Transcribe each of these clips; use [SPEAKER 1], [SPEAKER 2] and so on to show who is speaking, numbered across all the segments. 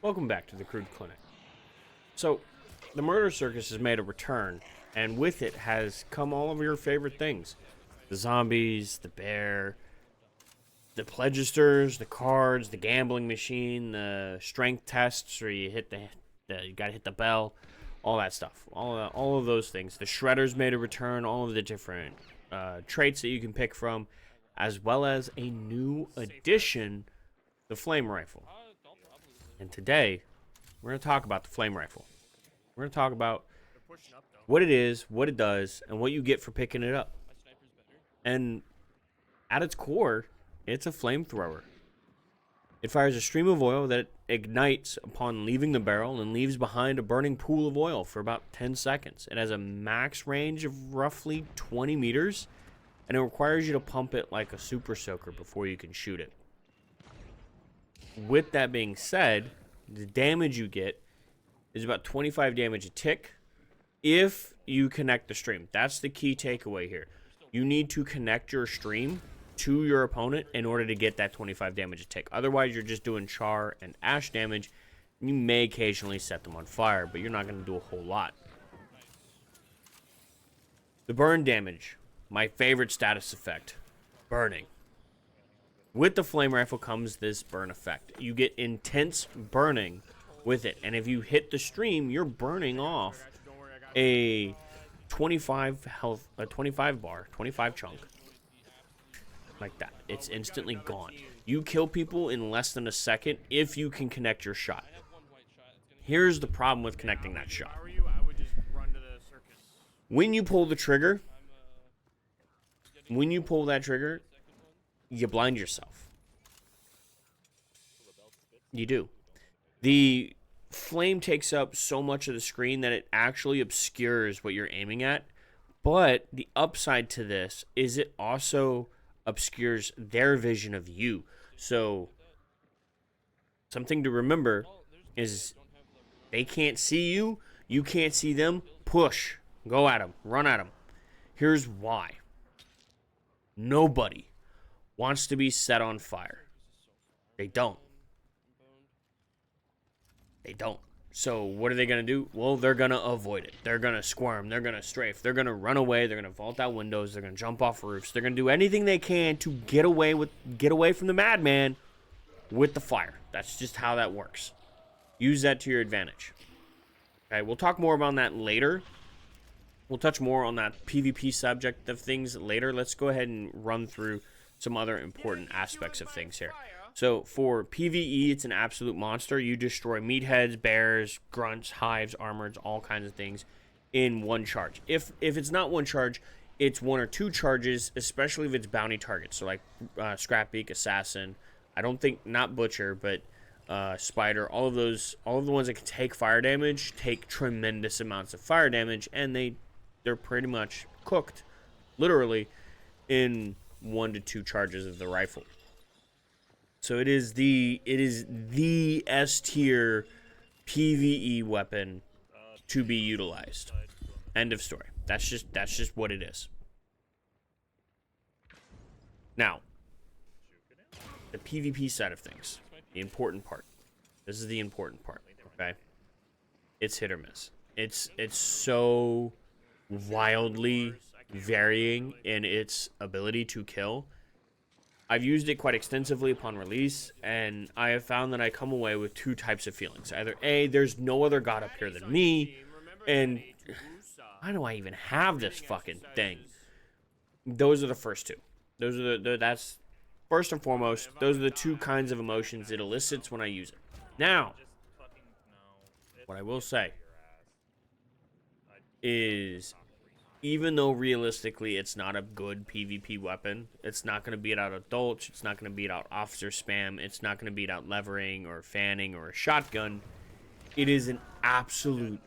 [SPEAKER 1] Welcome back to the Crude Clinic. So, the murder circus has made a return, and with it has come all of your favorite things. The zombies, the bear, the plegisters, the cards, the gambling machine, the strength tests where you hit you gotta hit the bell, all that stuff. All of those things. The shredders made a return, all of the different traits that you can pick from, as well as a new addition, the flame rifle. And today, we're going to talk about the flame rifle. We're going to talk about what it is, what it does, and what you get for picking it up. And at its core, it's a flamethrower. It fires a stream of oil that ignites upon leaving the barrel and leaves behind a burning pool of oil for about 10 seconds. It has a max range of roughly 20 meters, and it requires you to pump it like a super soaker before you can shoot it. With that being said, the damage you get is about 25 damage a tick if you connect the stream. That's the key takeaway here. You need to connect your stream to your opponent in order to get that 25 damage a tick. Otherwise, you're just doing char and ash damage. You may occasionally set them on fire, but you're not going to do a whole lot. The burn damage, my favorite status effect, burning. With the flame rifle comes this burn effect. You get intense burning with it. And if you hit the stream, you're burning off a 25 bar, 25 chunk. Like that. It's instantly gone. You kill people in less than a second if you can connect your shot. Here's the problem with connecting that shot. When you pull the trigger, you blind yourself. You do. The flame takes up so much of the screen that it actually obscures what you're aiming at. But the upside to this is it also obscures their vision of you. So, something to remember is they can't see you. You can't see them. Push. Go at them. Run at them. Here's why. Nobody wants to be set on fire. They don't. They don't. So what are they going to do? Well, they're going to avoid it. They're going to squirm. They're going to strafe. They're going to run away. They're going to vault out windows. They're going to jump off roofs. They're going to do anything they can to get away from the madman with the fire. That's just how that works. Use that to your advantage. Okay, we'll talk more about that later. We'll touch more on that PvP subject of things later. Let's go ahead and run through some other important aspects of things here. So for PvE, it's an absolute monster. You destroy meatheads, bears, grunts, hives, armors, all kinds of things in one charge. If it's not one charge, it's one or two charges, especially if it's bounty targets. So like Scrapbeak, Assassin, I don't think, not Butcher, but Spider, all of the ones that can take fire damage, take tremendous amounts of fire damage, and they're pretty much cooked, literally, in 1 to 2 charges of the rifle. So it is the S tier PvE weapon to be utilized. End of story. That's just what it is. Now, the PvP side of things, the important part. This is the important part, okay? It's hit or miss. It's so wildly varying in its ability to kill. I've used it quite extensively upon release, and I have found that I come away with two types of feelings. Either A, there's no other god up here than me, and why do I even have this fucking thing? Those are the first two. That's first and foremost, those are the two kinds of emotions it elicits when I use it. Now, what I will say is, even though realistically it's not a good PvP weapon, it's not going to beat out a Dolch, it's not going to beat out officer spam, it's not going to beat out levering or fanning or a shotgun, it is an absolute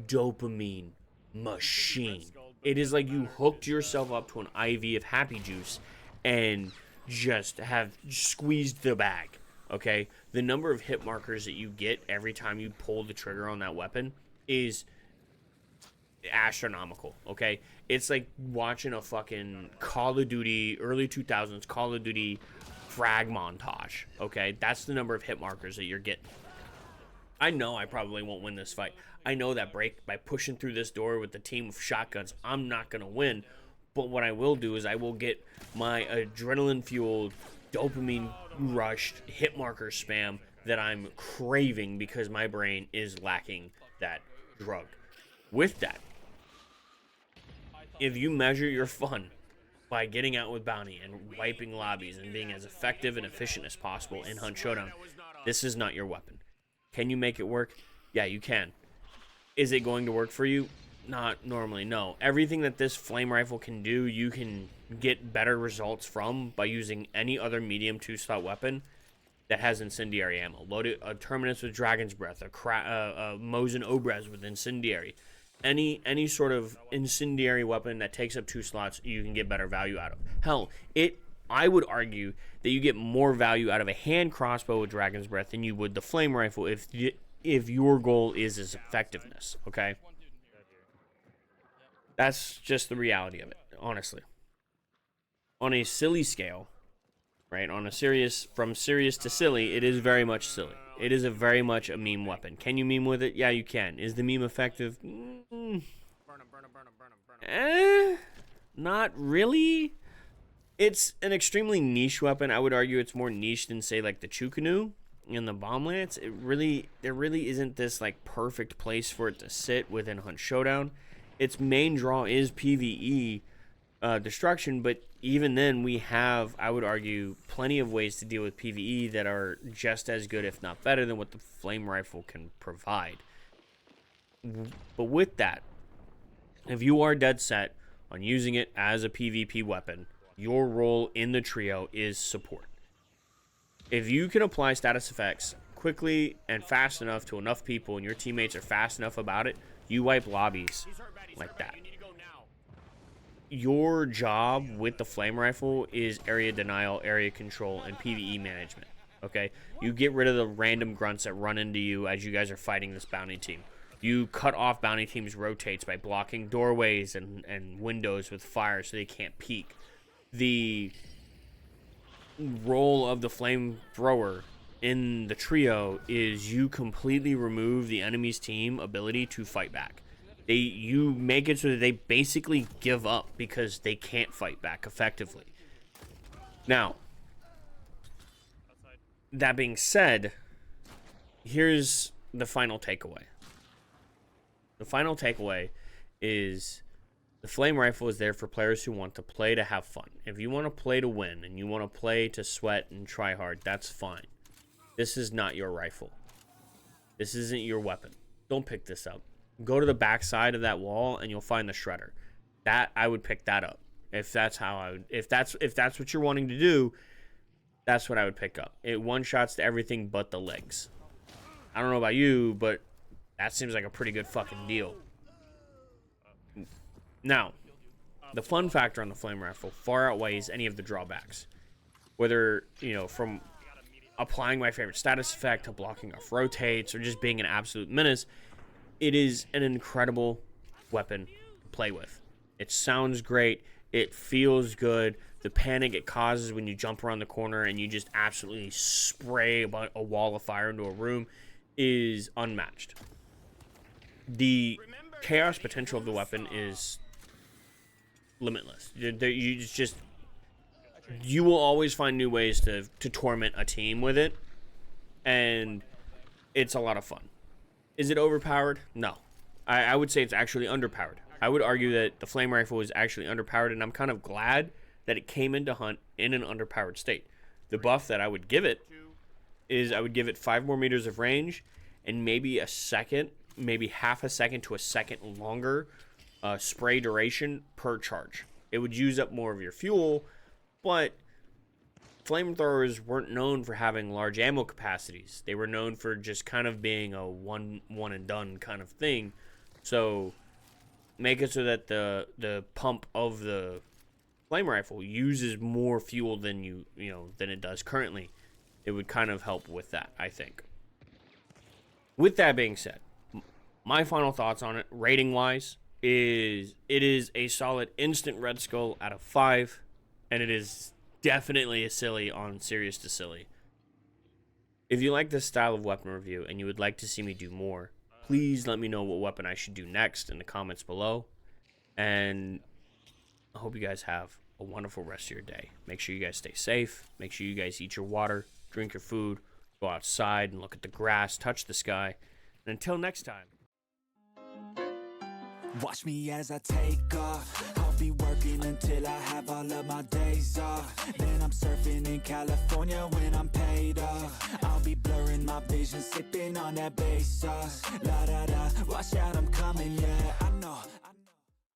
[SPEAKER 1] dopamine machine. It is like you hooked yourself up to an IV of happy juice and just have squeezed the bag, okay? The number of hit markers that you get every time you pull the trigger on that weapon is astronomical, okay? It's like watching a fucking Call of Duty, early 2000s Call of Duty frag montage, okay? That's the number of hit markers that you're getting. I know I probably won't win this fight. I know that by pushing through this door with the team of shotguns, I'm not going to win. But what I will do is I will get my adrenaline fueled, dopamine rushed hit marker spam that I'm craving because my brain is lacking that drug. With that, if you measure your fun by getting out with bounty and wiping lobbies and being as effective and efficient as possible in Hunt Showdown, this is not your weapon. Can you make it work? Yeah, you can. Is it going to work for you? Not normally, no. Everything that this flame rifle can do, you can get better results from by using any other medium 2-slot weapon that has incendiary ammo. Load it, a Terminus with Dragon's Breath, a Mosin Obrez with incendiary. Any sort of incendiary weapon that takes up 2 slots, you can get better value out of. Hell, I would argue that you get more value out of a hand crossbow with Dragon's Breath than you would the flame rifle if your goal is its effectiveness, okay? That's just the reality of it, honestly. On a silly scale, right, from serious to silly, it is very much silly. It is very much a meme weapon. Can you meme with it? Yeah, you can. Is the meme effective? Not really. It's an extremely niche weapon. I would argue it's more niche than, say, like the Chukanu and the Bomb Lance. There really isn't this like perfect place for it to sit within Hunt Showdown. Its main draw is PvE destruction, but even then we have, I would argue, plenty of ways to deal with PvE that are just as good, if not better, than what the flame rifle can provide. But with that, if you are dead set on using it as a PvP weapon, your role in the trio is support. If you can apply status effects quickly and fast enough to enough people and your teammates are fast enough about it, you wipe lobbies like that. Your job with the flame rifle is area denial, area control, and PvE management. Okay? You get rid of the random grunts that run into you as you guys are fighting this bounty team. You cut off bounty teams' rotates by blocking doorways and windows with fire so they can't peek. The role of the flamethrower in the trio is you completely remove the enemy's team ability to fight back. You make it so that they basically give up because they can't fight back effectively. Now, that being said, here's the final takeaway. The final takeaway is the flame rifle is there for players who want to play to have fun. If you want to play to win and you want to play to sweat and try hard, that's fine. This is not your rifle. This isn't your weapon. Don't pick this up. Go to the back side of that wall and you'll find the shredder. That I would pick that up. If that's what you're wanting to do, that's what I would pick up. It one-shots to everything but the legs. I don't know about you, but that seems like a pretty good fucking deal. Now, the fun factor on the flame rifle far outweighs any of the drawbacks. Whether, from applying my favorite status effect to blocking off rotates or just being an absolute menace, it is an incredible weapon to play with. It sounds great. It feels good. The panic it causes when you jump around the corner and you just absolutely spray a wall of fire into a room is unmatched. The chaos potential of the weapon is limitless. You will always find new ways to torment a team with it, and it's a lot of fun. Is it overpowered? No. I would say it's actually underpowered. I would argue that the flame rifle is actually underpowered, and I'm kind of glad that it came into Hunt in an underpowered state. The buff that I would give it is I would give it 5 more meters of range and maybe a second, maybe half a second to a second longer spray duration per charge. It would use up more of your fuel, but flamethrowers weren't known for having large ammo capacities. They were known for just kind of being a one and done kind of thing. So make it so that the pump of the flame rifle uses more fuel than than it does currently. It would kind of help with that, I think. With that being said, my final thoughts on it, rating wise, is it is a solid instant Red Skull out of 5, and it is definitely a silly on serious to silly. If you like this style of weapon review and you would like to see me do more, please let me know what weapon I should do next in the comments below. And I hope you guys have a wonderful rest of your day. Make sure you guys stay safe. Make sure you guys eat your water, drink your food, go outside and look at the grass, touch the sky. And until next time.
[SPEAKER 2] Watch me as I take off. I'll be working until I have all of my days off. Then I'm surfing in California when I'm paid off. I'll be blurring my vision, sipping on that bass sauce. La da da, watch out, I'm coming, yeah, I know.